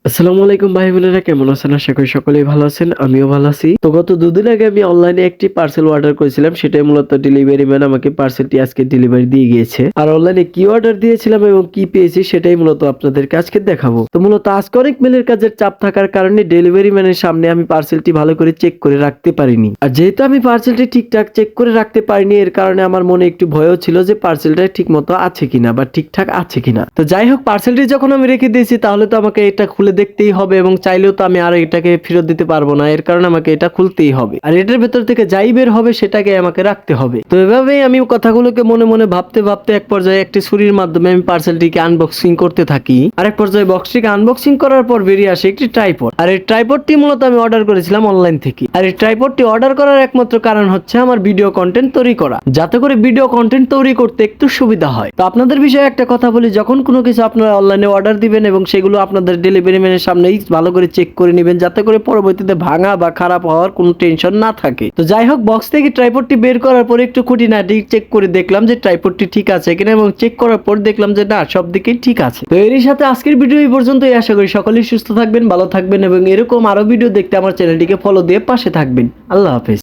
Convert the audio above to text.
আসসালামু আলাইকুম ভাই বোনেরা, কেমন আছেন? আশা করি সকলেই ভালো আছেন, আমিও ভালো আছি। তো গত দুদিন আগে আমি অনলাইনে একটি পার্সেল অর্ডার করেছিলাম, সেটাই মূলত ডেলিভারি ম্যান আমাকে পার্সেলটি আজকে ডেলিভারি দিয়ে গিয়েছে। আর অনলাইনে কি অর্ডার দিয়েছিলাম এবং কি পেয়েছি সেটাই মূলত আপনাদেরকে আজকে দেখাবো। তো মূলত আজকে অনেক মেলের কাজের চাপ থাকার কারণে ডেলিভারি ম্যানের সামনে আমি পার্সেলটি ভালো করে চেক করে রাখতে পারিনি। আর যেহেতু আমি পার্সেলটি ঠিকঠাক চেক করে রাখতে পারিনি, এর কারণে আমার মনে একটু ভয়ও ছিল যে পার্সেলটা ঠিক মতো আছে কিনা বা ঠিকঠাক আছে কিনা। তো যাই হোক, পার্সেলটি যখন আমি রেখে দিয়েছি তাহলে তো আমাকে এটা খুলে দেখতেই হবে এবং চাইলেও তো আমি আর এটাকে ফেরত দিতে পারবো না, এর কারণে আমাকে এটা খুলতেই হবে। আর এটার ভেতর থেকে যাই বের হবে সেটাকে আমাকে রাখতে হবে। তো এভাবেই আমি কথাগুলোকে মনে মনে ভাবতে ভাবতে এক পর্যায়ে একটি ছুরির মাধ্যমে আমি পার্সেলটিকে আনবক্সিং করতে থাকি। আর এক পর্যায়ে বক্সটিকে আনবক্সিং করার পর বেরিয়ে আসে একটি ট্রাইপড। আর এই ট্রাইপডটি মূলত আমি অর্ডার করেছিলাম অনলাইন থেকে। আর এই ট্রাইপডটি অর্ডার করার একমাত্র কারণ হচ্ছে আমার ভিডিও কন্টেন্ট তৈরি করা, যাতে করে ভিডিও কন্টেন্ট তৈরি করতে একটু সুবিধা হয়। তো আপনাদের বিষয়ে একটা কথা বলি, যখন কোনো কিছু আপনারা অনলাইনে অর্ডার দিবেন এবং সেগুলো আপনাদের ডেলিভারি ম্যানের সামনেই ভালো করে চেক করে নেবেন, যাতে করে পরবর্তীতে ভাঙা বা খারাপ হওয়ার কোনো টেনশন না থাকে। তো যাই হোক, বক্স থেকে ট্রাইপডটি বের করার পর একটু খুঁটিনাটি চেক করে দেখলাম যে ট্রাইপডটি ঠিক আছে কিনা, এবং চেক করার পর দেখলাম যে না, সব দিকেই ঠিক আছে। তো এরই সাথে আজকের ভিডিও এই পর্যন্তই। আশা করি সকলেই সুস্থ থাকবেন, ভালো থাকবেন এবং এরকম আরো ভিডিও দেখতে আমার চ্যানেলটিকে ফলো দিয়ে পাশে থাকবেন। আল্লাহ হাফেজ।